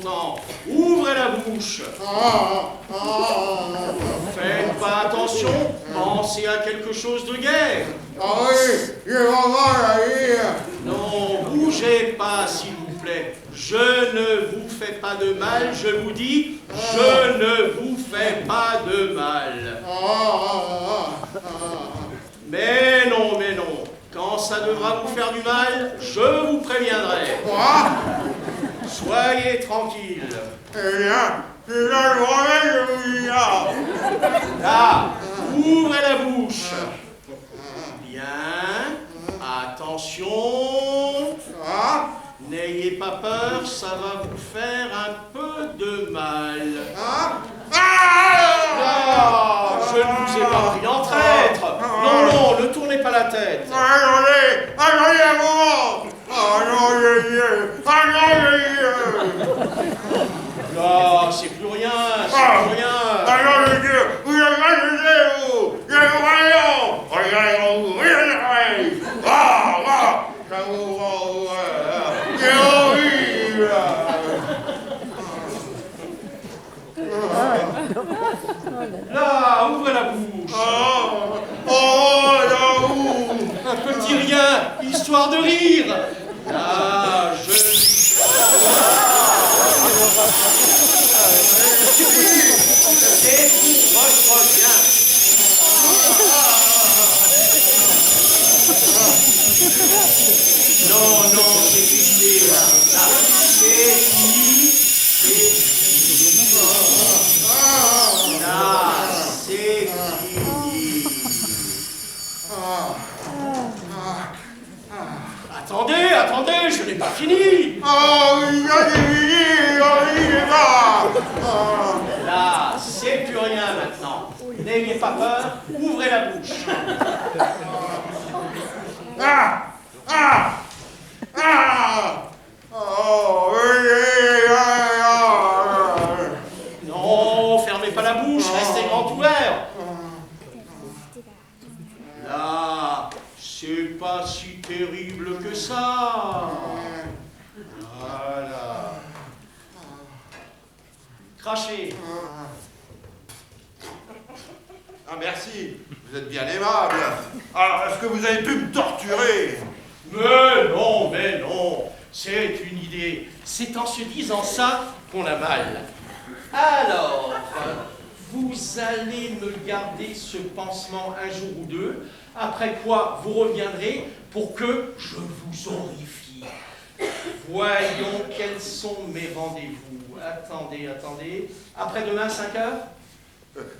longtemps. Ouvrez la bouche. Faites pas attention. Pensez à quelque chose de gai. Ah oui, je vais voir la vie. Non, bougez pas, s'il vous plaît. Je ne vous fais pas de mal, je vous dis, je ne vous fais pas de mal. Mais non, quand ça devra vous faire du mal, je vous préviendrai. Soyez tranquille. Eh bien, c'est la journée de vous dire. Là, ouvrez la bouche. Bien, attention. N'ayez pas peur, ça va vous faire un peu de mal. Je ne vous ai pas pris en traître. Non, ne tournez pas la tête. Attendez un moment. Là, c'est plus rien, c'est plus rien. Vous avez mal vous. J'ai le rayon. Regardez-vous. Ça vous j'ai envie. Là, ouvrez la bouche. Un petit rien, histoire de rire. Là, je... C'est pour votre bien. Non, c'est fini. C'est fini. Là, c'est fini. Attendez, je n'ai pas fini. Là, c'est plus rien maintenant. N'ayez pas peur, ouvrez la bouche. Non, fermez pas la bouche, restez grand ouvert. Là, c'est pas si terrible que ça. Voilà. Crachez. Merci, vous êtes bien aimable. Alors, est-ce que vous avez pu me torturer? Mais non, c'est une idée. C'est en se disant ça qu'on a mal. Alors, vous allez me garder ce pansement un jour ou deux, après quoi vous reviendrez pour que je vous horrifie. Voyons quels sont mes rendez-vous. Attendez. Après-demain, 5 heures?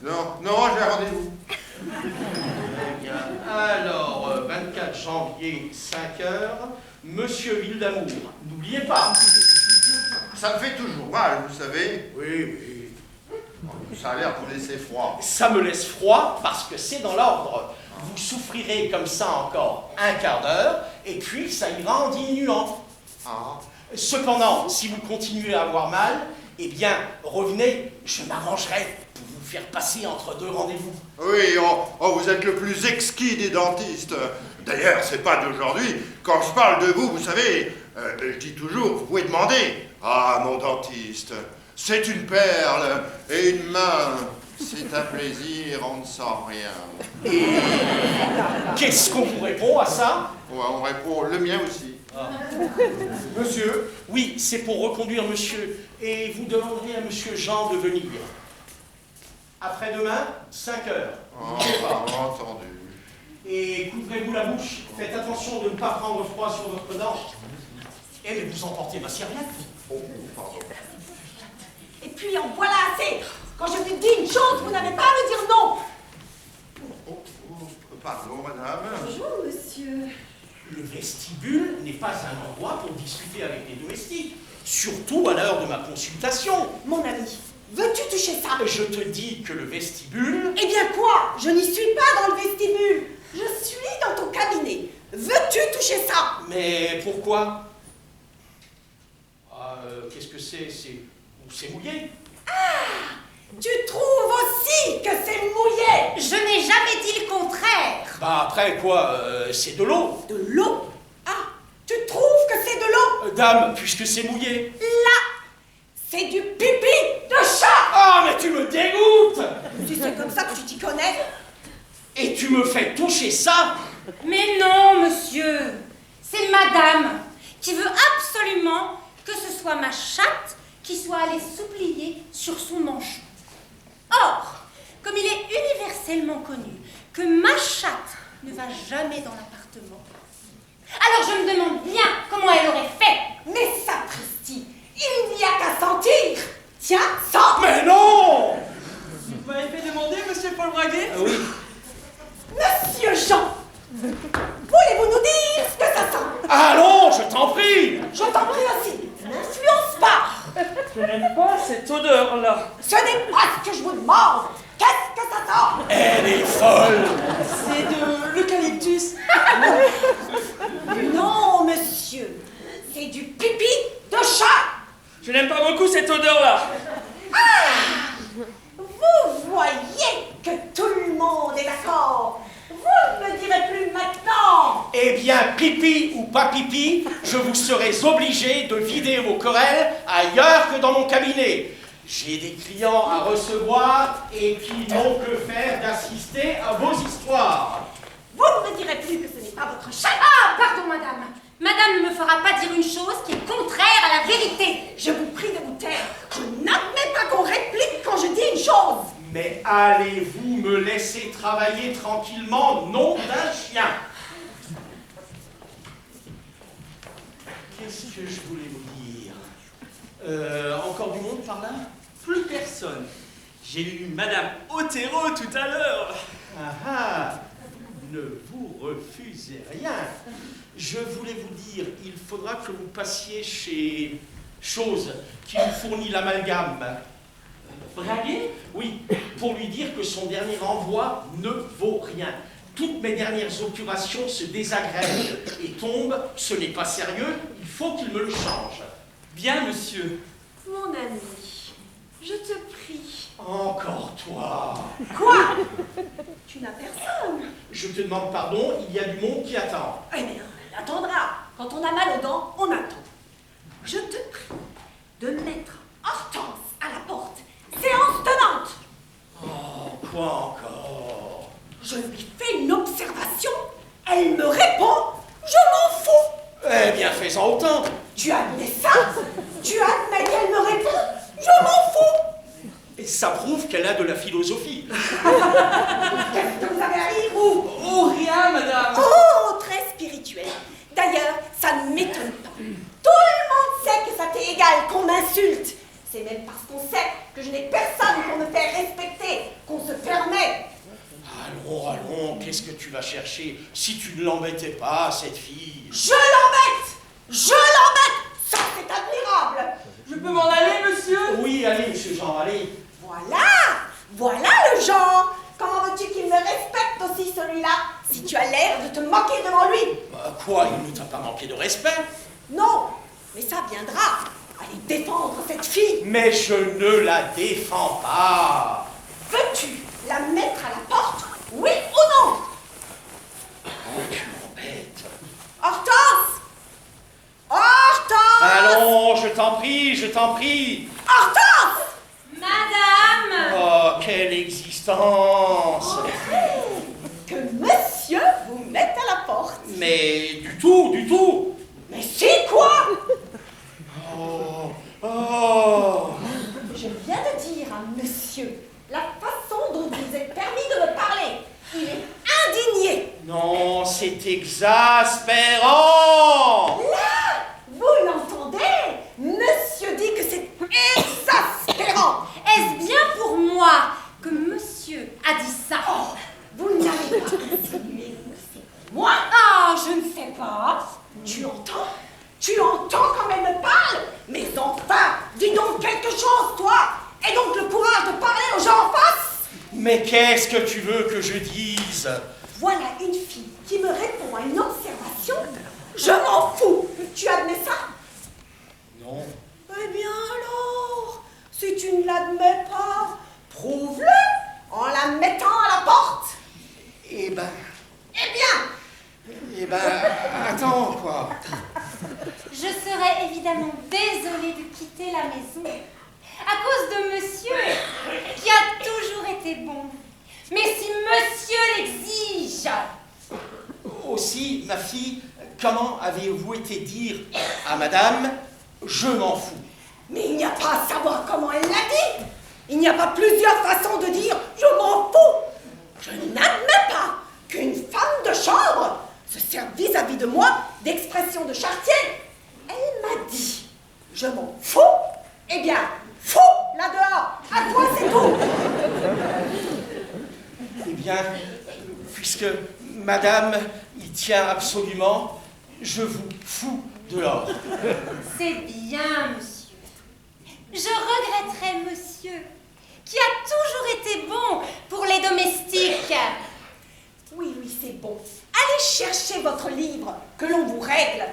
Non, j'ai un rendez-vous. Très bien. Alors, 24 janvier, 5 heures, Monsieur Vildamour, n'oubliez pas. Ça me fait toujours mal, vous savez. Oui. Ça a l'air de vous laisser froid. Ça me laisse froid parce que c'est dans l'ordre. Vous souffrirez comme ça encore un quart d'heure et puis ça ira en diminuant. Cependant, si vous continuez à avoir mal, eh bien, revenez, je m'arrangerai pour vous faire passer entre deux rendez-vous. Oui, vous êtes le plus exquis des dentistes. D'ailleurs, c'est pas d'aujourd'hui. Quand je parle de vous, vous savez, je dis toujours, vous pouvez demander. Ah, mon dentiste, c'est une perle et une main. C'est un plaisir, on ne sent rien. Et qu'est-ce qu'on vous répond à ça? Ouais, on répond le mien aussi. Monsieur? Oui, c'est pour reconduire monsieur. Et vous demanderez à monsieur Jean de venir. Après-demain, 5 heures. Entendu. Et couvrez-vous la bouche. Faites attention de ne pas prendre froid sur votre dent. Et de vous emporter ma serviette. Pardon. Et puis en voilà assez. Quand je vous dis une chose, vous n'avez pas à me dire non. Pardon, madame. Bonjour, monsieur. Le vestibule n'est pas un endroit pour discuter avec les domestiques. Surtout à l'heure de ma consultation. Mon ami, veux-tu toucher ça? Je te dis que le vestibule... Eh bien quoi? Je n'y suis pas dans le vestibule. Je suis dans ton cabinet. Veux-tu toucher ça? Mais pourquoi? Qu'est-ce que c'est? C'est mouillé? Ah! Tu trouves aussi que c'est mouillé? Je n'ai jamais dit le contraire. Bah après quoi? C'est de l'eau. De l'eau? Ah! Tu trouves que c'est de l'eau? Dame, puisque c'est mouillé. Là, c'est me fais toucher ça? Mais non, monsieur. C'est madame qui veut absolument que ce soit ma chatte qui soit allée s'oublier sur son manchon. Or, comme il est universellement connu que ma chatte ne va jamais dans l'appartement, alors je me demande bien comment elle aurait fait. Mais sapristi, il n'y a qu'à sentir. Tiens, sens. Mais non! Vous m'avez fait demander, monsieur Paul Braguet? Oui. Monsieur Jean, voulez-vous nous dire ce que ça sent? Allons, je t'en prie! Je t'en prie aussi, n'influence pas. Je n'aime pas cette odeur-là. Ce n'est pas ce que je vous demande. Qu'est-ce que ça sent? Elle est folle! C'est de l'eucalyptus. Non, monsieur, c'est du pipi de chat. Je n'aime pas beaucoup cette odeur-là. Vous voyez que tout le monde est d'accord. Vous ne me direz plus maintenant. Eh bien, pipi ou pas pipi, je vous serai obligé de vider vos querelles ailleurs que dans mon cabinet. J'ai des clients à recevoir et qui n'ont que faire d'assister à vos histoires. Vous ne me direz plus que ce n'est pas votre chat. Ah, pardon, madame. Madame ne me fera pas dire une chose qui est contraire à la vérité. Je vous prie de vous taire. Je n'admets pas qu'on réplique quand je dis une chose. Mais allez-vous me laisser travailler tranquillement, nom d'un chien? Qu'est-ce que je voulais vous dire? Encore du monde par là? Plus personne. J'ai eu Madame Otero tout à l'heure. Ah ah, ne vous refusez rien. Je voulais vous dire, il faudra que vous passiez chez Chose, qui vous fournit l'amalgame. Braguet? Oui, pour lui dire que son dernier envoi ne vaut rien. Toutes mes dernières obturations se désagrègent et tombent, ce n'est pas sérieux, il faut qu'il me le change. Bien, monsieur. Mon ami, je te prie. Encore toi. Quoi? Tu n'as personne. Je te demande pardon, il y a du monde qui attend. Eh bien, elle attendra. Quand on a mal aux dents, on attend. Je te prie de mettre Hortense à la porte. Séance tenante. Oh, quoi encore? Je lui fais une observation. Elle me répond. Je m'en fous. Eh bien, fais-en autant. Tu admets ça? Tu admets qu'elle me répond? Je m'en fous. Et ça prouve qu'elle a de la philosophie. Qu'est-ce que vous avez à rire ou? Oh, rien, madame. Oh, très spirituel. D'ailleurs, ça ne m'étonne pas. Tout le monde sait que ça t'est égal qu'on m'insulte. C'est même parce qu'on sait que je n'ai personne pour me faire respecter qu'on se permet. Allons, allons, qu'est-ce que tu vas chercher si tu ne l'embêtais pas, cette fille? Je l'embête. Je l'embête. Ça, c'est admirable. Je peux m'en aller, monsieur? Oui, allez, monsieur Jean, allez. Voilà. Voilà le genre. Comment veux-tu qu'il me respecte aussi, celui-là, si tu as l'air de te moquer devant lui? Quoi, il ne t'a pas manqué de respect? Non, mais ça viendra. Allez défendre cette fille. Mais je ne la défends pas. Veux-tu la mettre à la porte? Oui ou non? Oh, tu m'embêtes. Hortense! Hortense! Allons, je t'en prie, je t'en prie. Hortense! Madame! Oh, quelle existence. Que monsieur vous mette à la porte. Mais du tout, du tout. Mais c'est quoi? Oh, oh. Je viens de dire à monsieur la façon dont vous êtes permis de me parler. Il est indigné. Non, c'est exaspérant. Là, vous l'entendez? Monsieur dit que c'est exaspérant. Est-ce bien pour moi que monsieur a dit ça? Oh, vous n'avez pas insinué que c'est moi. Ah, je ne sais pas. Tu entends? Tu entends comme elle me parle? Mais enfin, dis donc quelque chose, toi! Et donc le courage de parler aux gens en face? Mais qu'est-ce que tu veux que je dise? Voilà une fille qui me répond à une observation. Je m'en fous! Tu admets ça? Non. Eh bien alors, si tu ne l'admets pas, prouve-le en la mettant à la porte. Eh ben, Eh bien, attends, quoi. Je serais évidemment désolée de quitter la maison à cause de monsieur qui a toujours été bon. Mais si monsieur l'exige, social. Aussi, ma fille, comment avez-vous été dire à madame « je m'en fous » Mais il n'y a pas à savoir comment elle l'a dit. Il n'y a pas plusieurs façons de dire « je m'en fous ». Je n'admets pas qu'une femme de chambre se serve vis-à-vis de moi d'expression de charretier. Elle m'a dit « je m'en fous ». Eh bien, fous là-dehors. À toi, c'est tout. Eh bien, puisque madame y tient absolument, je vous fous dehors. C'est bien, monsieur. Je regretterais, monsieur, qui a toujours été bon pour les domestiques. Oui, c'est bon. Allez chercher votre livre, que l'on vous règle.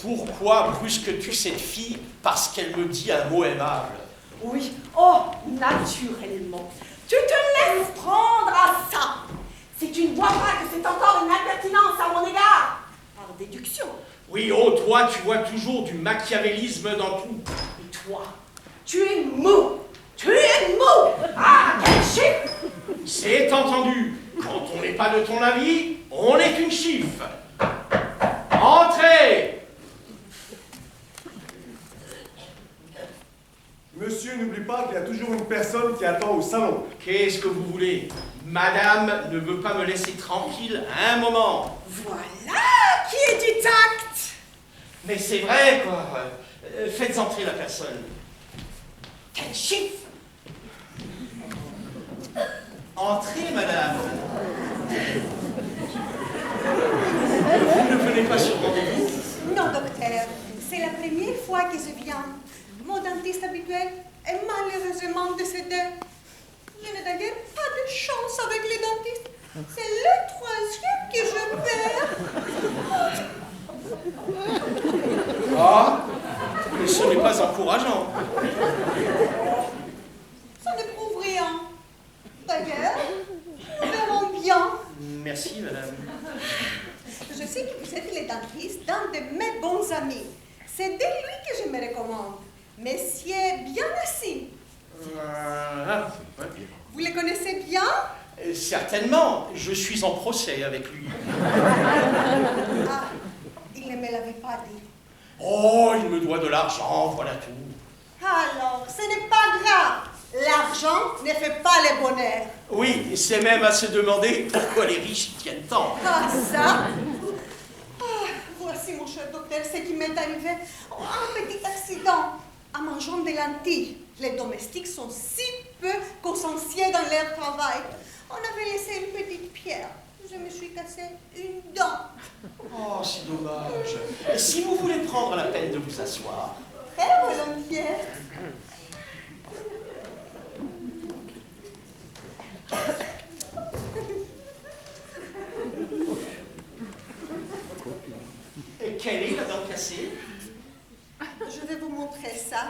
Pourquoi brusques-tu cette fille parce qu'elle me dit un mot aimable? Oui, oh, naturellement. Tu te laisses prendre à ça. Si tu ne vois pas que c'est encore une impertinence à mon égard, par déduction. Oui, oh, toi, tu vois toujours du machiavélisme dans tout. Et toi, tu es mou. Tu es mou. Ah, quel chiffre. C'est entendu. Quand on n'est pas de ton avis, on est une chiffre. Entrez! Monsieur, n'oublie pas qu'il y a toujours une personne qui attend au salon. Qu'est-ce que vous voulez? Madame ne veut pas me laisser tranquille un moment. Voilà qui est du tact. Mais c'est vrai, quoi. Faites entrer la personne. Quel chiffre. Entrez, madame. Vous ne venez pas sur rendez-vous? Non, docteur. C'est la première fois que je viens. Mon dentiste habituel est malheureusement décédé. Je n'ai d'ailleurs pas de chance avec les dentistes. C'est le troisième que je perds. Ah, mais ce n'est pas encourageant. Ça ne prouve rien. D'ailleurs, nous verrons bien. Merci, madame. Je sais que vous êtes le dentiste d'un de mes bons amis. C'est de lui que je me recommande. Monsieur bien assis. Vous le connaissez bien? Certainement, je suis en procès avec lui. Ah, il ne me l'avait pas dit. Oh, il me doit de l'argent, voilà tout. Alors, ce n'est pas grave. L'argent ne fait pas le bonheur. Oui, c'est même à se demander pourquoi les riches y tiennent tant. Ah, ça? Ah, voici, mon cher docteur, ce qui m'est arrivé. Oh, un petit accident. En mangeant des lentilles. Les domestiques sont si peu consciencieux dans leur travail. On avait laissé une petite pierre. Je me suis cassé une dent. Oh, c'est dommage. Si vous voulez prendre la peine de vous asseoir. Très volontiers. Et quelle est la dent cassée? Je vais vous montrer ça.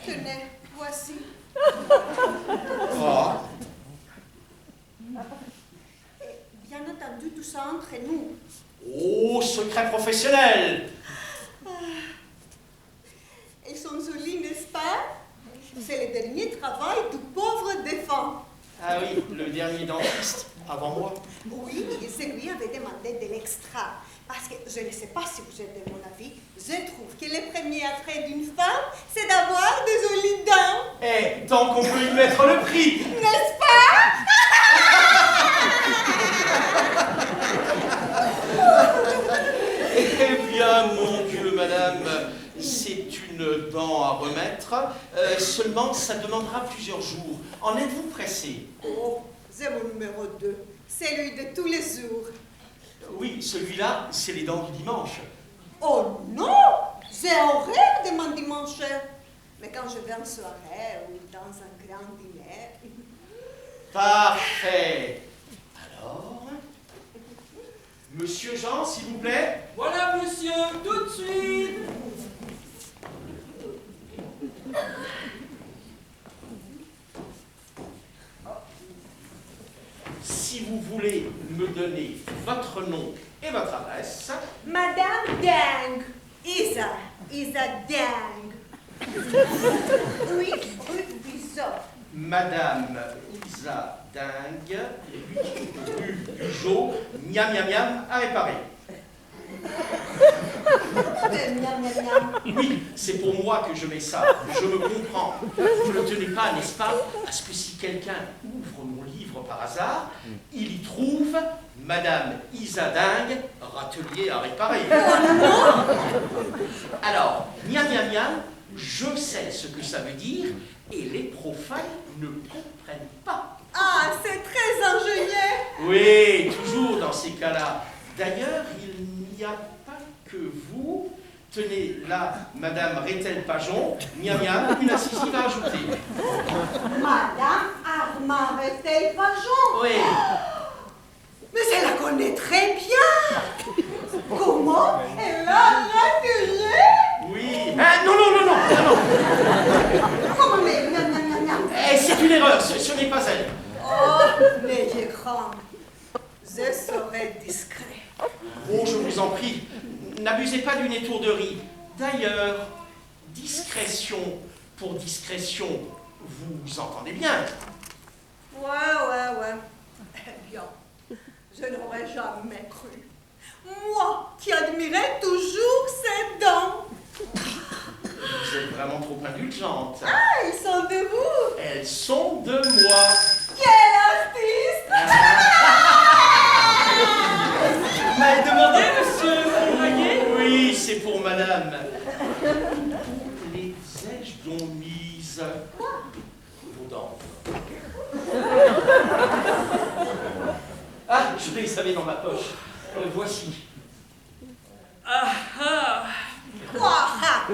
Tenez, voici. Oh. Et bien entendu, tout ça entre nous. Oh, secret professionnel. Elles sont jolies, n'est-ce pas? C'est le dernier travail du pauvre défunt. Ah oui, le dernier dentiste avant moi. Oui, c'est lui avait demandé de l'extra. Parce que je ne sais pas si vous êtes de mon avis, je trouve que le premier attrait d'une femme, c'est d'avoir des jolies dents. Eh, tant qu'on peut y mettre le prix. N'est-ce pas? Eh bien, mon Dieu, madame, c'est une dent à remettre. Seulement, ça demandera plusieurs jours. En êtes-vous pressé? Oh, c'est mon numéro 2. Celui de tous les jours. Oui, celui-là, c'est les dents du dimanche. Oh non! C'est horrible de mon dimanche. Mais quand je vais en soirée ou dans un grand dîner... Parfait. Alors, Monsieur Jean, s'il vous plaît. Voilà, monsieur, tout de suite. Si vous voulez me donner votre nom et votre adresse. Madame Dang. Isa Dang. Oui, rue Bison. Madame Isa Dingue, rue Bugeaud, miam miam miam, à réparer. Miam, miam, miam. Oui, c'est pour moi que je mets ça. Je me comprends. Vous ne tenez pas, n'est-ce pas, à ce que si quelqu'un ouvre mon livre par hasard, il y trouve Madame Isa Dingue, râtelier à réparer. Alors, miam miam miam, je sais ce que ça veut dire et les profanes ne comprennent pas. Ah, c'est très ingénieux. Oui, toujours dans ces cas-là. D'ailleurs, il n'y a pas que vous. Tenez, là, Madame Rétel Pajon, miam miam, une incisive à ajouter. Madame Armand Retel-Pajon. Oui, Mais elle la connaît très bien. Comment elle a l'atelier? oui. Ah, non, non, non, non, non, non. Comment mais miam, miam, miam, miam. Eh, c'est une erreur, ce n'est pas elle. Oh, n'ayez crainte. Je serai discret. Oh, je vous en prie, n'abusez pas d'une étourderie. D'ailleurs, discrétion pour discrétion, vous entendez bien. Ouais. Eh bien, je n'aurais jamais cru. Moi, qui admirais toujours ses dents. Vous êtes vraiment trop indulgente. Ah, ils sont de vous. Elles sont de moi. Quel artiste. Vous m'avez demandé, monsieur, vous voyez? Oui, c'est pour madame. Les ai-je donc mises vos dents? Ah, je les avais dans ma poche. Voici. Ah ah. Quoi? Ah.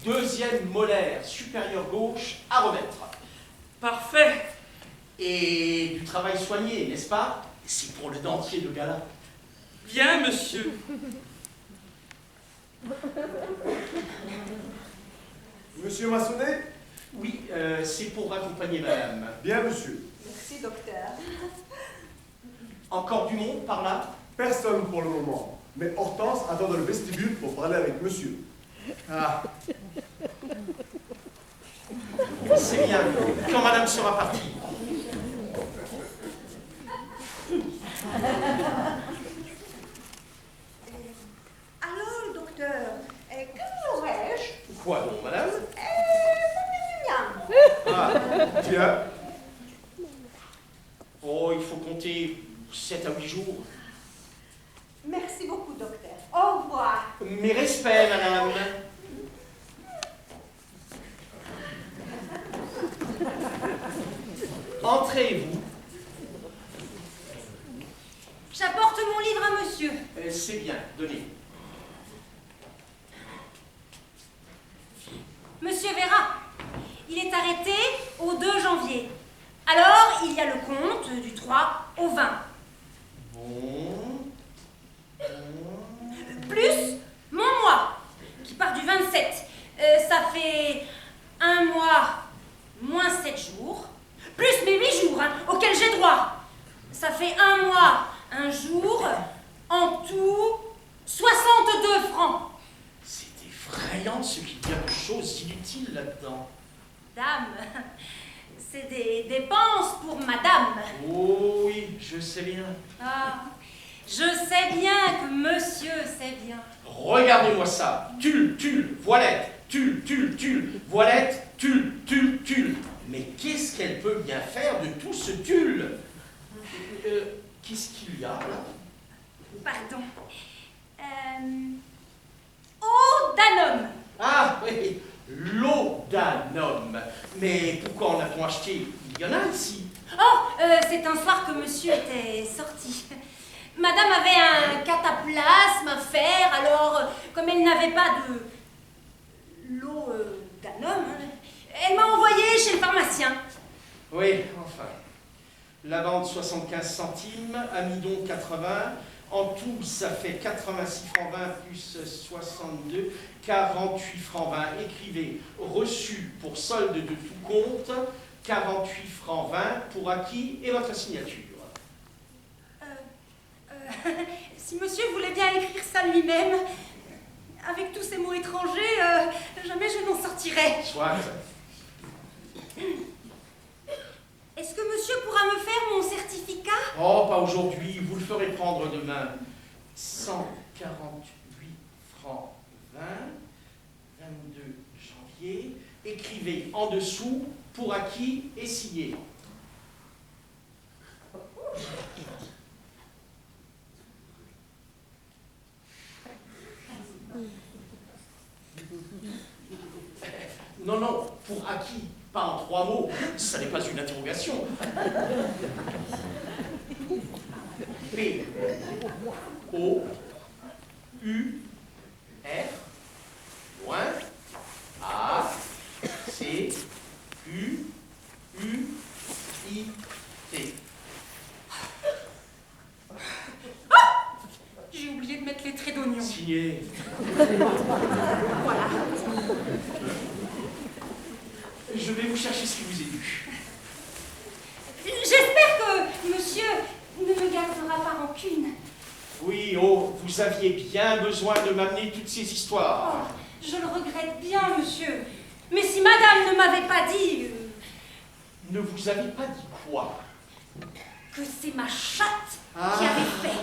Deuxième molaire supérieure gauche à remettre. Parfait. Et du travail soigné, n'est-ce pas? C'est pour le dentier de gala. Bien, monsieur. Monsieur Massonnet? Oui, c'est pour accompagner madame. Bien, monsieur. Merci, docteur. Encore du monde par là? Personne pour le moment. Mais Hortense attend dans le vestibule pour parler avec monsieur. Ah. C'est bien, quand madame sera partie. Alors, docteur, que aurais-je? Quoi donc, madame? Ah. Tiens, Oh, il faut compter 7 à 8 jours. Merci beaucoup, docteur. Au revoir. Mes respects, madame. Entrez-vous. J'apporte mon livre à monsieur. C'est bien, donnez. Monsieur verra, il est arrêté au 2 janvier. Alors, il y a le compte du 3 au 20. Bon. Plus mon mois, qui part du 27. Ça fait un mois moins 7 jours. Plus mes 8 jours, hein, auxquels j'ai droit. Ça fait un mois, un jour. En tout, 62 francs. C'est effrayant ce qu'il y a de choses inutiles là-dedans. Dame, c'est des dépenses pour madame. Oh oui, je sais bien. Ah, je sais bien que monsieur sait bien. Regardez-moi ça. Tulle, voilette, tulle, voilette, tulle. Mais qu'est-ce qu'elle peut bien faire de tout ce tulle? Qu'est-ce qu'il y a là? Pardon. Eau d'anome. Ah oui, laudanum. Mais pourquoi en a-t-on acheté? Il y en a ici. Oh, c'est un soir que monsieur était sorti. Madame avait un cataplasme à faire, alors, comme elle n'avait pas de l'eau d'anome, elle m'a envoyé chez le pharmacien. Oui, enfin. Lavande 75 centimes, amidon 80. En tout, ça fait 86 francs 20 plus 62, 48 francs 20. Écrivez reçu pour solde de tout compte, 48 francs 20 pour acquis et votre signature. Si monsieur voulait bien écrire ça lui-même. avec tous ces mots étrangers, jamais je n'en sortirai. Soit. Est-ce que monsieur pourra me faire mon certificat? Oh, pas aujourd'hui, vous le ferez prendre demain. 148 francs 20, 22 janvier. Écrivez en dessous pour acquis et signé. Non, non, pour acquis, pas en 3 mots. Ça n'est pas une interrogation. P, O, U, R, point, A, C, U, I, T. J'ai oublié de mettre les traits d'oignon. Signé. Voilà. Je vais vous chercher ce qui vous est dû. J'espère que monsieur ne me gardera pas rancune. Oui, oh, vous aviez bien besoin de m'amener toutes ces histoires. Oh, je le regrette bien, monsieur. Mais si madame ne m'avait pas dit... Ne vous avez pas dit quoi? que c'est ma chatte qui avait fait.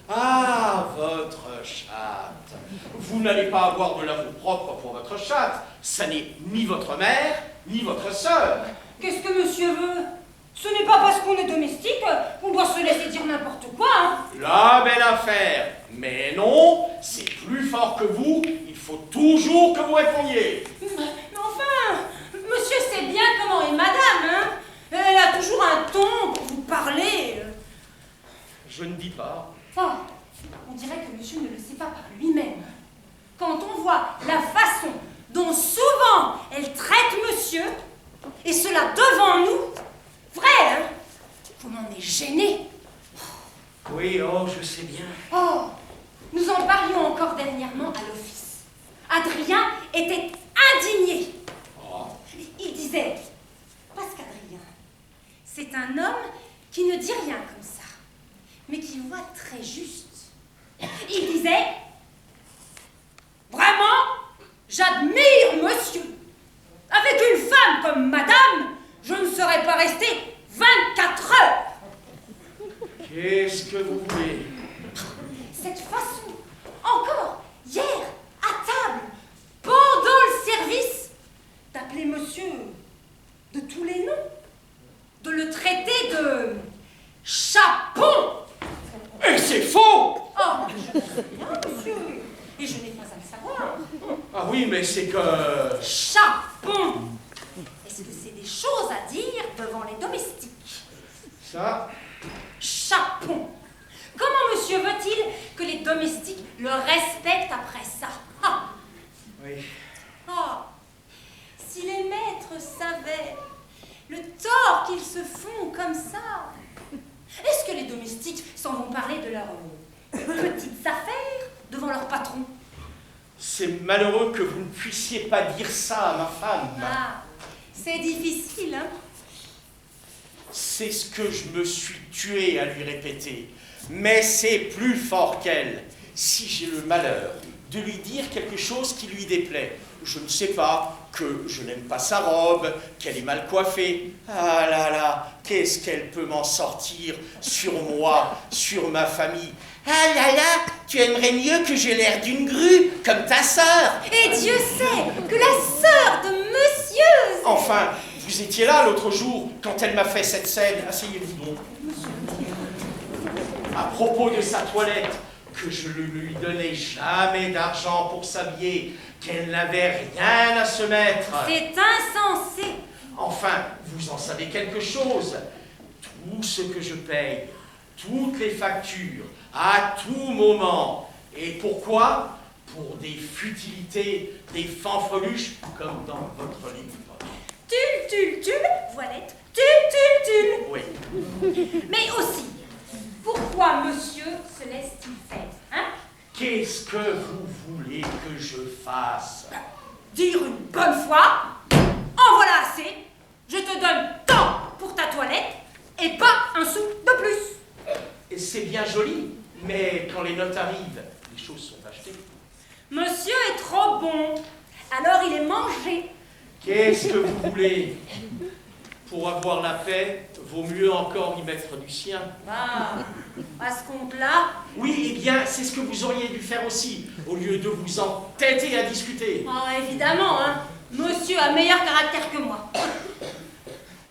Ah, votre chatte. Vous n'allez pas avoir de l'amour propre pour votre chatte. Ça n'est ni votre mère, ni votre sœur. Qu'est-ce que monsieur veut? Ce n'est pas parce qu'on est domestique qu'on doit se laisser dire n'importe quoi, hein. La belle affaire. Mais non, c'est plus fort que vous. Il faut toujours que vous répondiez. Mais enfin, monsieur sait bien comment est madame, hein. Elle a toujours un ton pour vous parler. Je ne dis pas. Oh, on dirait que monsieur ne le sait pas par lui-même. Quand on voit la façon dont souvent elle traite monsieur, et cela devant nous, vrai, hein? Vous m'en est gêné. Oui, oh, je sais bien. Oh, nous en parlions encore dernièrement à l'office. Adrien était indigné. Oh. Il disait, parce qu'Adrien, c'est un homme qui ne dit rien comme ça, mais qui voit très juste. Il disait, vraiment, j'admire monsieur. Avec une femme comme madame, je ne serais pas resté 24 heures. Qu'est-ce que vous voulez? Cette façon, encore hier, à table, pendant le service, d'appeler monsieur de tous les noms, de le traiter de chapon. Et c'est faux! Oh, je sais bien, monsieur, et je n'ai pas à le savoir. Ah oui, mais c'est que... Chapon. Est-ce que c'est des choses à dire devant les domestiques? Ça, Chapon. Comment monsieur veut-il que les domestiques le respectent après ça? Ah. oui. Oh, si les maîtres savaient le tort qu'ils se font comme ça, est-ce que les domestiques s'en vont parler de leurs petites affaires devant leur patron? C'est malheureux que vous ne puissiez pas dire ça à ma femme. Ah, c'est difficile, hein? C'est ce que je me suis tué à lui répéter. Mais c'est plus fort qu'elle. Si j'ai le malheur de lui dire quelque chose qui lui déplaît, je ne sais pas, que je n'aime pas sa robe, qu'elle est mal coiffée. Ah là là, qu'est-ce qu'elle peut m'en sortir sur moi, sur ma famille. Ah là là, tu aimerais mieux que j'ai l'air d'une grue, comme ta sœur. Et Dieu sait que la sœur de monsieur... Enfin, vous étiez là l'autre jour, quand elle m'a fait cette scène. Asseyez-vous donc. À propos de sa toilette, que je ne lui donnais jamais d'argent pour s'habiller, qu'elle n'avait rien à se mettre. C'est insensé. Enfin, vous en savez quelque chose. Tout ce que je paye, toutes les factures, à tout moment. Et pourquoi? Pour des futilités, des fanfreluches, comme dans votre livre. Tulle, voilette, tulle. Oui. Mais aussi, pourquoi monsieur se laisse-t-il faire, hein? Qu'est-ce que vous voulez que je fasse? Dire une bonne fois, en voilà assez, je te donne tant pour ta toilette et pas un sou de plus. Et c'est bien joli, mais quand les notes arrivent, les choses sont achetées. Monsieur est trop bon. Alors il est mangé. Qu'est-ce que vous voulez? Pour avoir la paix, vaut mieux encore y mettre du sien. Ah, à ce compte-là. Oui, eh bien, c'est ce que vous auriez dû faire aussi, au lieu de vous entêter à discuter. Ah, évidemment, hein. Monsieur a meilleur caractère que moi.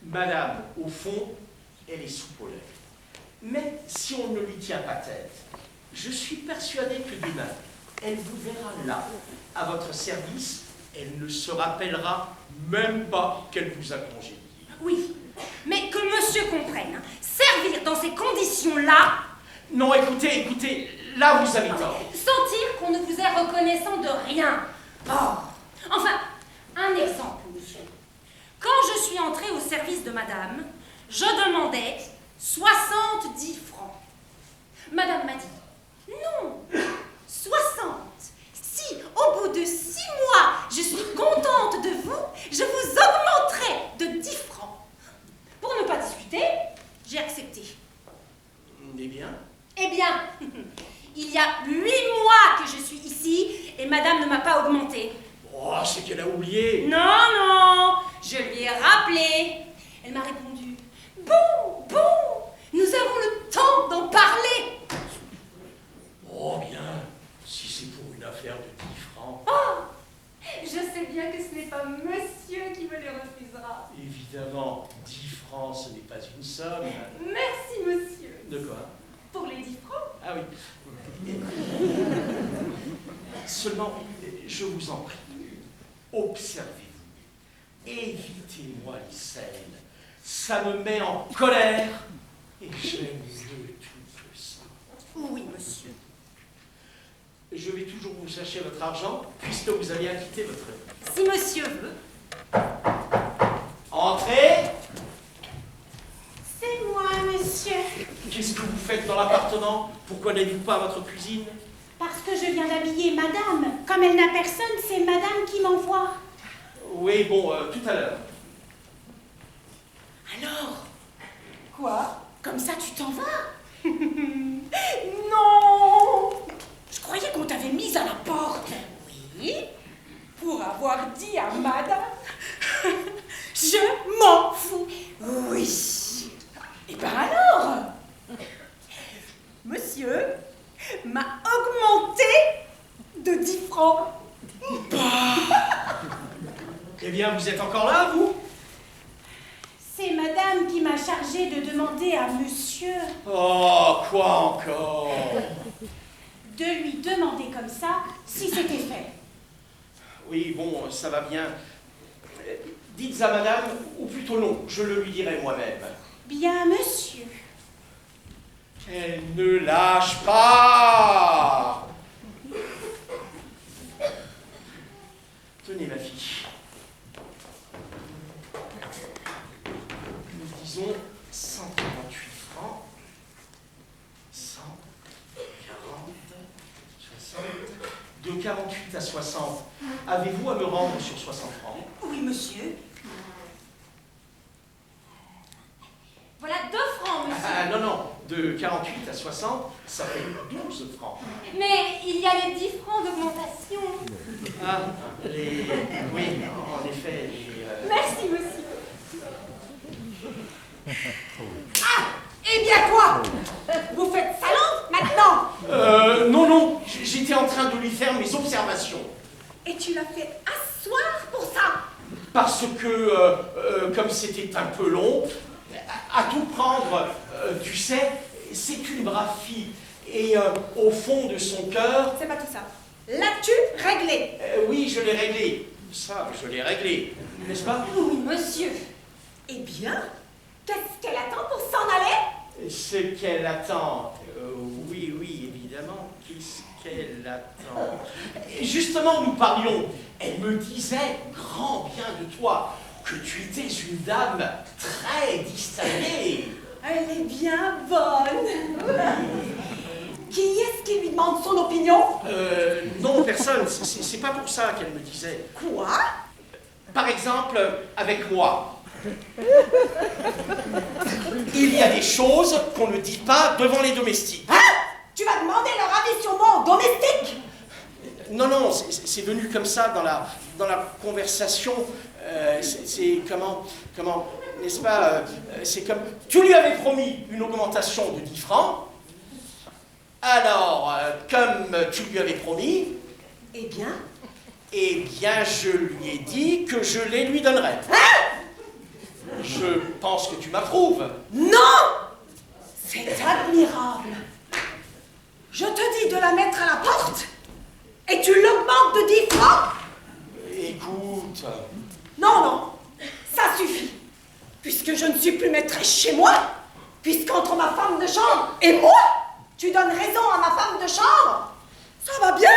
Madame, au fond, elle est soupe au lait. Mais si on ne lui tient pas tête, je suis persuadé que demain, elle vous verra là, à votre service. Elle ne se rappellera même pas qu'elle vous a congédié. Oui, mais que monsieur comprenne, hein, servir dans ces conditions-là... Non, écoutez, là vous avez tort. Sentir qu'on ne vous est reconnaissant de rien. Oh. Enfin, un exemple, monsieur. Quand je suis entrée au service de madame, je demandais 70 francs. Madame m'a dit, non, 60. Si, au bout de 6 mois, je suis contente de vous, je vous augmenterai de 10 francs. Pour ne pas discuter, j'ai accepté. Eh bien? Eh bien, il y a 8 mois que je suis ici et madame ne m'a pas augmenté. Oh, c'est qu'elle a oublié. Non, je lui ai rappelé. Elle m'a répondu, bon, nous avons le temps d'en parler. Oh bien, si c'est pour une affaire de 10 francs. Oh, je sais bien que ce n'est pas monsieur qui me les refusera. Évidemment, 10 francs, ce n'est pas une somme. Merci, monsieur. De quoi? Pour les 10 francs. Ah oui. Seulement, je vous en prie, observez-vous. Évitez-moi les scènes. Ça me met en colère et j'aime mieux tout que ça. Oui, monsieur. Je vais toujours vous chercher votre argent puisque vous avez acquitté votre œuvre. Si monsieur veut. Entrez. C'est moi, monsieur. Qu'est-ce que vous faites dans l'appartement? Pourquoi n'êtes-vous pas à votre cuisine? Parce que je viens d'habiller madame. Comme elle n'a personne, c'est madame qui m'envoie. Oui, bon, tout à l'heure. Alors? Quoi? Comme ça, tu t'en vas? Non! Je croyais qu'on t'avait mise à la porte. Oui? Pour avoir dit à madame, je m'en fous. Oui. Et ben alors, monsieur m'a augmenté de 10 francs. Eh bien, vous êtes encore là, vous? C'est madame qui m'a chargé de demander à monsieur Oh, quoi encore? de lui demander comme ça si c'était fait. Oui, bon, ça va bien. Dites à madame, ou plutôt non, je le lui dirai moi-même. Bien, monsieur. Elle ne lâche pas! Tenez, ma fille. Nous disons 148 francs. 140, 60. De 48 à 60, avez-vous à me rendre sur 60 francs? Oui, monsieur. Voilà 2 francs, monsieur. Ah, non, de 48 à 60, ça fait 12 francs. Mais il y a les 10 francs d'augmentation. Ah, oui, en effet, Merci, monsieur. Ah! Eh bien quoi? Vous faites salon maintenant? Non, j'étais en train de lui faire mes observations. Et tu l'as fait asseoir pour ça? Parce que, comme c'était un peu long, à tout prendre, tu sais, c'est une brave fille. Et au fond de son cœur... C'est pas tout ça. L'as-tu réglé? Oui, je l'ai réglé. Ça, je l'ai réglé, n'est-ce pas? Oui, monsieur. Eh bien, qu'est-ce qu'elle attend pour s'en aller? Ce qu'elle attend, oui, évidemment, qu'est-ce qu'elle attend? Et justement, nous parlions, elle me disait grand bien de toi, que tu étais une dame très distinguée. Elle est bien bonne. Qui est-ce qui lui demande son opinion? Non, personne, c'est pas pour ça qu'elle me disait. Quoi? Par exemple, avec moi. Il y a des choses qu'on ne dit pas devant les domestiques. Hein? Tu vas demander leur avis sur moi aux domestiques? Non, non, c'est venu comme ça dans la conversation. C'est comment, n'est-ce pas, c'est comme, tu lui avais promis une augmentation de 10 francs, alors, comme tu lui avais promis, Eh bien, je lui ai dit que je les lui donnerais. Je pense que tu m'approuves. non! C'est admirable. Je te dis de la mettre à la porte et tu l'augmentes de 10 francs? Écoute, Non, ça suffit. Puisque je ne suis plus maîtresse chez moi, puisqu'entre ma femme de chambre et moi, tu donnes raison à ma femme de chambre, ça va bien.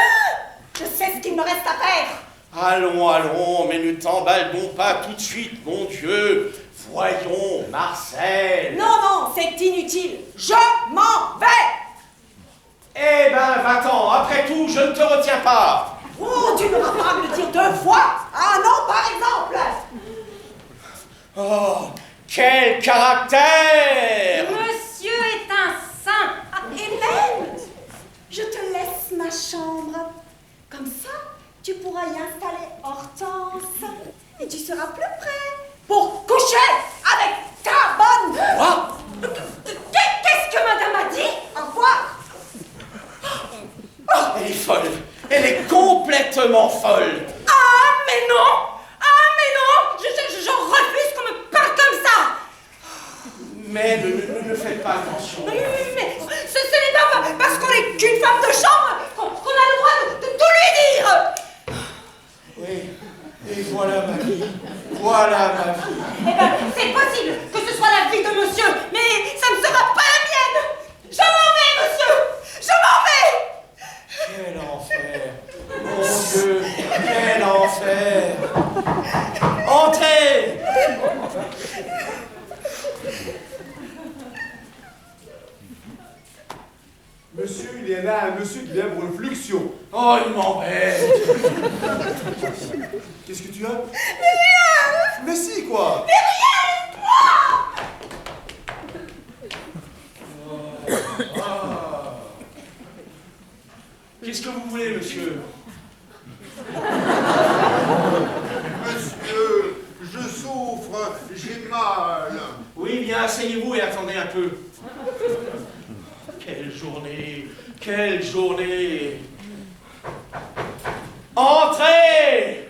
Je sais ce qu'il me reste à faire. allons, mais ne t'emballons pas tout de suite, mon Dieu. Voyons, Marcel. Non, c'est inutile. Je m'en vais. Eh ben, va-t'en. Après tout, je ne te retiens pas. Oh, tu n'auras pas à me le dire 2 fois. Ah non, par exemple. Oh, quel caractère! Monsieur est un saint. Ah, et même, je te laisse ma chambre. Comme ça, tu pourras y installer Hortense. Et tu seras plus près pour coucher avec ta bonne... Quoi? Qu'est-ce que madame a dit? Au revoir. Elle est folle. Elle est complètement folle. Ah, mais non. Je refuse qu'on me parle comme ça. Mais ne faites pas attention. Mais ce n'est pas parce qu'on est qu'une femme de chambre qu'on a le droit de tout lui dire. Oui, et voilà ma vie. Voilà ma vie. Eh ben, c'est possible que ce soit la vie de monsieur, mais ça ne sera pas la mienne. Je m'en vais, monsieur. Je m'en vais. Quel enfer. Mon Dieu, quel enfer. Entrez. Monsieur, il y en a un monsieur qui vient pour une fluxion. Oh, il m'embête. Qu'est-ce que tu as? Mais rien. Mais si, quoi. Qu'est-ce que vous voulez, monsieur? Monsieur, je souffre, j'ai mal. Oui, bien, asseyez-vous et attendez un peu. Quelle journée! Quelle journée! Entrez!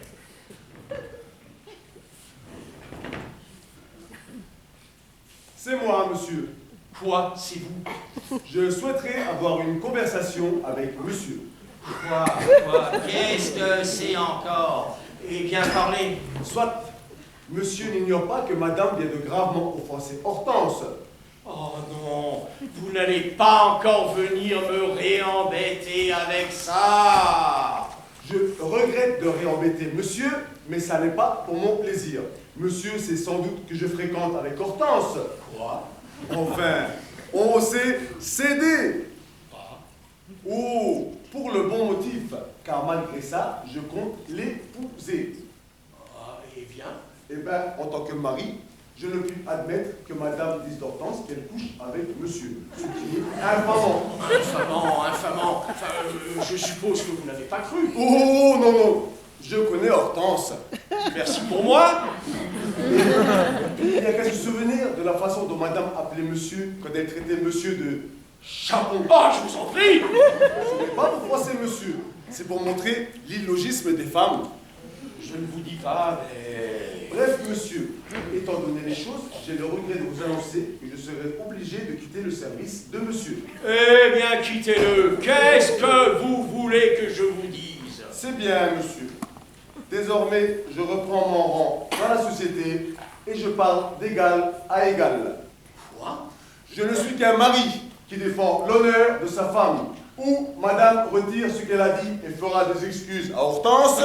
C'est moi, monsieur. Quoi? C'est vous? Je souhaiterais avoir une conversation avec monsieur. Quoi? Qu'est-ce que c'est encore? Eh bien, parlez. Soit, monsieur n'ignore pas que madame vient de gravement offenser Hortense. Oh non, vous n'allez pas encore venir me réembêter avec ça. Je regrette de réembêter monsieur, mais ça n'est pas pour mon plaisir. Monsieur sait sans doute que je fréquente avec Hortense. Quoi? Enfin, on s'est cédé. Oh, pour le bon motif, car malgré ça, je compte l'épouser. Ah, eh bien. Eh bien, en tant que mari, je ne puis admettre que madame dise d'Hortense qu'elle couche avec monsieur, ce qui est infamant. Infamant. Enfin, je suppose que vous n'avez pas cru. Oh, non, je connais Hortense. Merci pour moi. Il n'y a qu'à se souvenir de la façon dont madame appelait monsieur quand elle traitait monsieur de chapon. Oh, je vous en prie. Ce n'est pas pour froisser monsieur, c'est pour montrer l'illogisme des femmes. Je ne vous dis pas, mais... Bref, monsieur, étant donné les choses, j'ai le regret de vous annoncer que je serai obligé de quitter le service de monsieur. Eh bien, quittez-le. Qu'est-ce que vous voulez que je vous dise? C'est bien, monsieur. Désormais, je reprends mon rang dans la société et je parle d'égal à égal. Quoi? Je ne suis qu'un mari qui défend l'honneur de sa femme. Ou madame retire ce qu'elle a dit et fera des excuses à Hortense.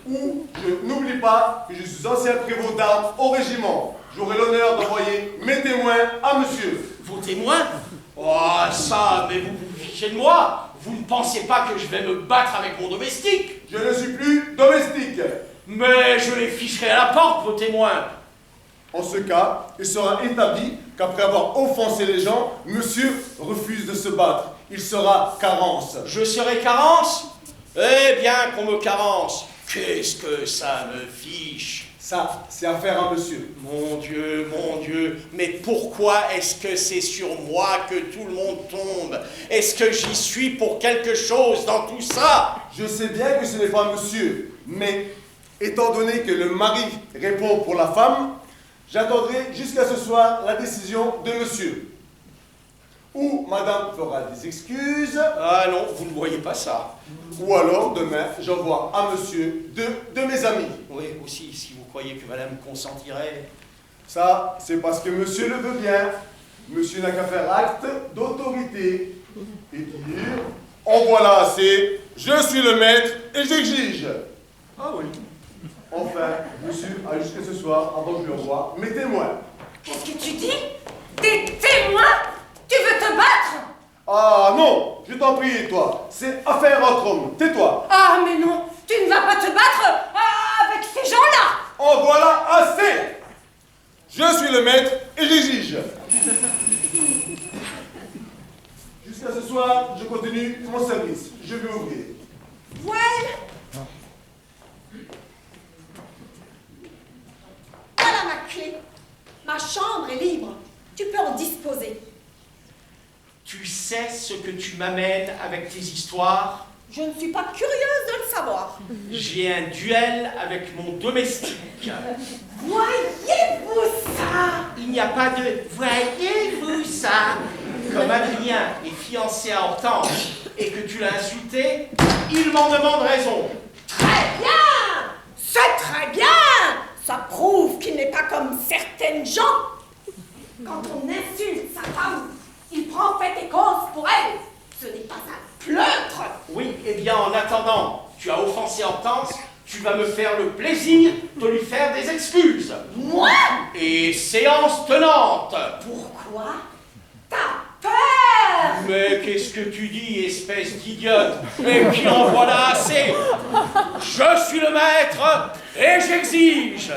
Ou je n'oublie pas que je suis ancien prévôt d'armes au régiment. J'aurai l'honneur d'envoyer mes témoins à monsieur. Vos témoins? Oh, ça, mais vous vous fichez de moi. Vous ne pensez pas que je vais me battre avec mon domestique? Je ne suis plus domestique. Mais je les ficherai à la porte, vos témoins. En ce cas, il sera établi qu'après avoir offensé les gens, monsieur refuse de se battre. il sera carence. Je serai carence? Eh bien, qu'on me carence. Qu'est-ce que ça me fiche? Ça, c'est affaire à monsieur. Mon Dieu, mais pourquoi est-ce que c'est sur moi que tout le monde tombe? Est-ce que j'y suis pour quelque chose dans tout ça? Je sais bien que ce n'est pas monsieur, mais étant donné que le mari répond pour la femme, j'attendrai jusqu'à ce soir la décision de monsieur. Ou madame fera des excuses, Ah non, vous ne voyez pas ça. ou alors demain j'envoie à monsieur deux de mes amis. Oui, aussi, si vous croyez que madame consentirait. Ça, c'est parce que monsieur le veut bien. Monsieur n'a qu'à faire acte d'autorité et dire « En voilà assez, je suis le maître et j'exige ». Ah oui. Enfin, monsieur a jusqu'à ce soir, avant que je lui envoie, mes témoins. Qu'est-ce que tu dis? Des témoins? Tu veux te battre? Ah non, je t'en prie, toi, c'est affaire entre hommes, tais-toi. Ah, mais non, tu ne vas pas te battre avec ces gens-là. En voilà assez. Je suis le maître et j'exige. Jusqu'à ce soir, je continue mon service. Je vais ouvrir. Voilà. Voilà ma clé. Ma chambre est libre. Tu peux en disposer. Tu sais ce que tu m'amènes avec tes histoires? Je ne suis pas curieuse de le savoir. J'ai un duel avec mon domestique. Voyez-vous ça? Il n'y a pas de « voyez-vous ça ?» Comme Adrien est fiancé à Hortense et que tu l'as insulté, il m'en demande raison. Très bien! C'est très bien! Ça prouve qu'il n'est pas comme certaines gens. Quand on insulte sa femme, il prend fait et cause pour elle. Ce n'est pas un pleutre. Oui, eh bien en attendant, tu as offensé Hortense, tu vas me faire le plaisir de lui faire des excuses. Moi? Et séance tenante. Pourquoi? T'as peur? Mais qu'est-ce que tu dis, espèce d'idiote? Mais qui en voilà assez? Je suis le maître et j'exige.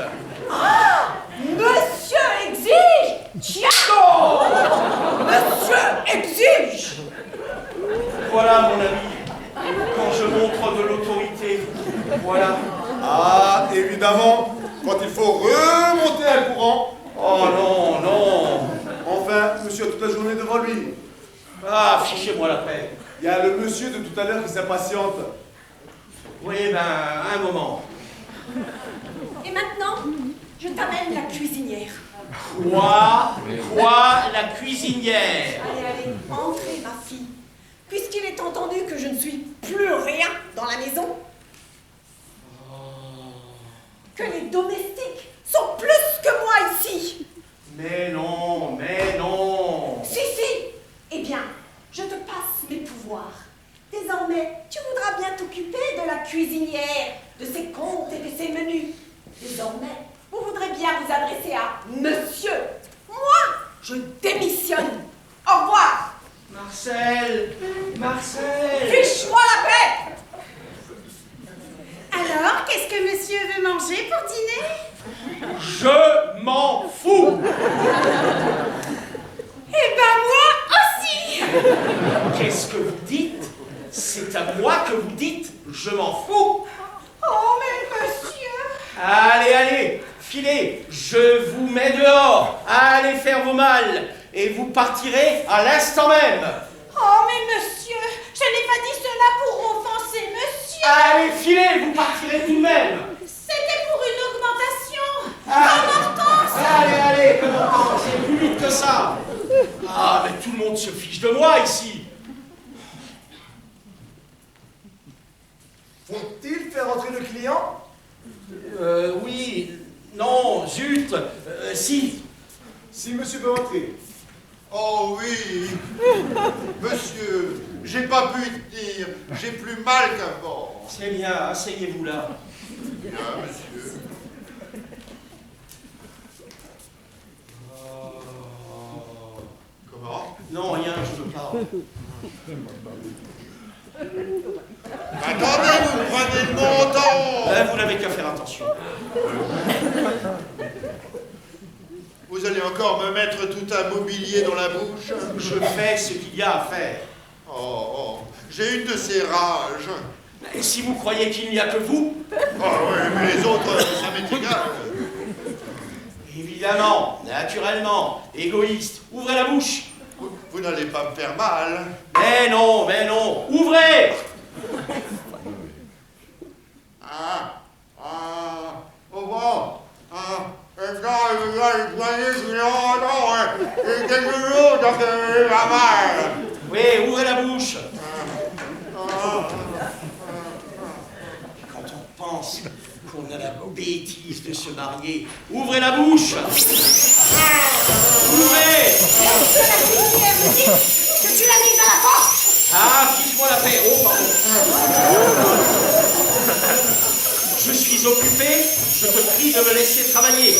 Ah! Monsieur exige! Tiens! Monsieur exige! Voilà mon ami, quand je montre de l'autorité, voilà. Ah, évidemment, quand il faut remonter un courant. Oh non, non. Enfin, monsieur a toute la journée devant lui. Ah, fichez-moi la paix. Il y a le monsieur de tout à l'heure qui s'impatiente. Oui, ben, un moment. Et maintenant, je t'amène la cuisinière. Quoi, la cuisinière? Allez, entrez, ma fille. Puisqu'il est entendu que je ne suis plus rien dans la maison, que les domestiques sont plus que moi ici. Mais non, mais non. Si, si. Eh bien, je te passe mes pouvoirs. Désormais, tu voudras bien t'occuper de la cuisinière, de ses comptes et de ses menus. Désormais, vous voudrez bien vous adresser à monsieur. Moi, je démissionne. Au revoir. Marcel, Marcel. Fiche-moi la paix. Alors, qu'est-ce que monsieur veut manger pour dîner? Je m'en fous. Eh ben moi aussi. Qu'est-ce que vous dites? C'est à moi que vous dites je m'en fous. Oh, mais monsieur. Allez, allez, filez, je vous mets dehors. Allez faire vos malles et vous partirez à l'instant même. Oh, mais monsieur, je n'ai pas dit cela pour offenser monsieur. Allez, filez, vous partirez tout de même. C'était pour une augmentation. Allez, allez, comme Hortense, c'est plus vite que ça. Ah, mais tout le monde se fiche de moi ici. Faut-il faire entrer le client? Oui, non, zut, si. Si monsieur veut entrer. Oh oui, monsieur, j'ai pas pu tenir, j'ai plus mal qu'avant. C'est bien, asseyez-vous là. Bien, monsieur. Comment? Non, rien, je veux pas. Attendez, vous prenez mon temps. Vous n'avez qu'à faire attention. Vous allez encore me mettre tout un mobilier dans la bouche? Je fais ce qu'il y a à faire. Oh, j'ai une de ces rages. Et si vous croyez qu'il n'y a que vous? Oh oui, mais les autres, ça m'est égal. Évidemment, naturellement, égoïste. Ouvrez la bouche. Vous n'allez pas me faire mal. Mais non, ouvrez! Au revoir. Et ça, je vais soigner, je vais et quelque chose, donc la mal. Oui, ouvrez la bouche. Quand on pense qu'on a la bêtise de se marier, ouvrez la bouche. Ouvrez. Est-ce que la cuisinière me dit que tu l'as mise à la porte? Ah, fiche-moi la paix. Oh, pardon. Je suis occupé, je te prie de me laisser travailler.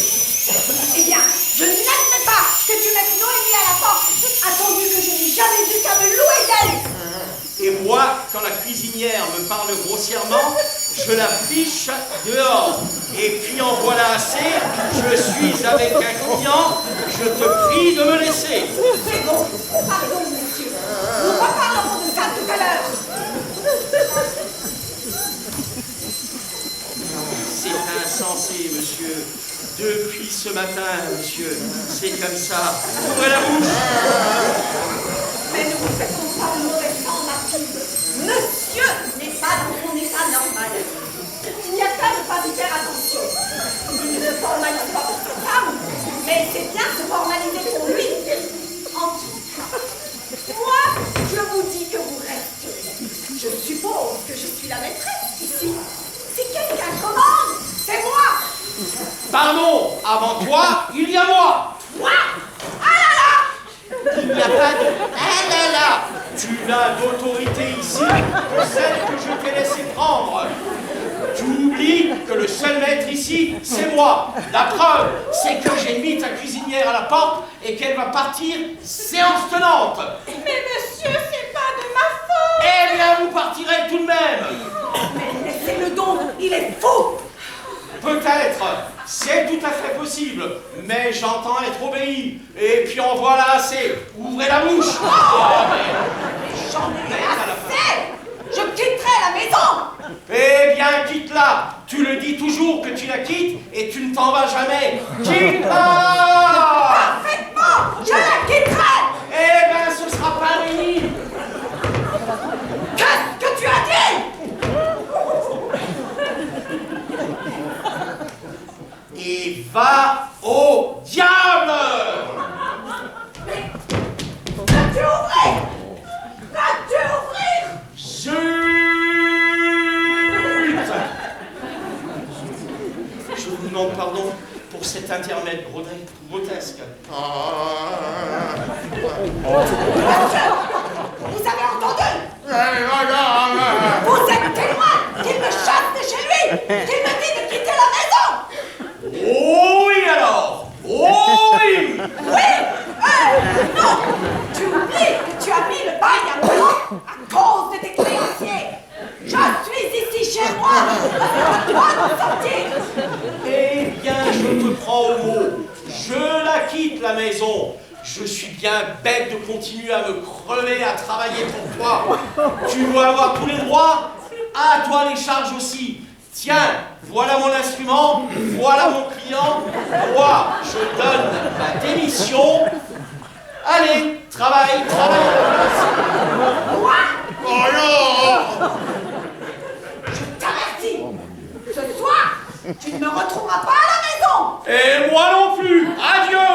Eh bien, je n'admets pas que tu mettes Noémie à la porte, attendu que je n'ai jamais eu qu'à me louer d'elle. Et moi, quand la cuisinière me parle grossièrement, je la fiche dehors. Et puis en voilà assez, je suis avec un client, je te prie de me laisser. C'est bon, pardon, monsieur. Nous reparlerons de ça tout à l'heure. C'est insensé, monsieur. Depuis ce matin, monsieur, c'est comme ça. Ouvrez la bouche. Mais ne vous faites pas de mauvais sang, Mathilde. Monsieur n'est pas dans son état normal. Il n'y a qu'à ne pas y faire attention. Il ne se formalise pas pour sa femme, mais c'est bien se formaliser pour lui. En tout cas, moi, je vous dis que vous restez. Je suppose que je suis la maîtresse ici. Si quelqu'un commande, c'est moi. Pardon, avant toi, il y a moi. Moi? Ah là là! Il n'y a pas de... Ah là là. Tu n'as d'autorité ici que celle que je t'ai laissé prendre. Tu oublies que le seul maître ici, c'est moi. La preuve, c'est que j'ai mis ta cuisinière à la porte et qu'elle va partir séance tenante. Mais monsieur, c'est pas de ma faute. Eh bien, vous partirez tout de même. Mais laissez-le donc, il est fou. Peut-être, c'est tout à fait possible, mais j'entends être obéi. Et puis en voilà assez. Ouvrez la bouche. Oh, mais J'en ai assez. Je quitterai la maison. eh bien, quitte-la. Tu le dis toujours que tu la quittes et tu ne t'en vas jamais. Quitte-la. Parfaitement, je la quitterai. Eh bien, ce sera pas réuni. Qu'est-ce que tu as dit? Et va au diable. Mais vas-tu ouvrir? Vas-tu ouvrir? Zut! Je vous demande pardon pour cet intermède grotesque. Vous avez entendu? Vous êtes témoin qu'il me chasse de chez lui, qu'il me dit de quitter la maison. Oh oui alors! Oh oui! Oui? Non! Tu oublies que tu as mis le bail à blanc à cause de tes créanciers. Je suis ici chez moi. C'est à toi de sortir. Eh bien, je te prends au mot. Je la quitte, la maison. Je suis bien bête de continuer à me crever, à travailler pour toi. Tu dois avoir tous les droits. À toi les charges aussi. Tiens, voilà mon instrument, voilà mon client. Moi, je donne ma démission. Allez, travaille, travaille à la place. Moi? Oh non! Je t'avertis. Ce soir, tu ne me retrouveras pas à la maison. Et moi non plus. Adieu.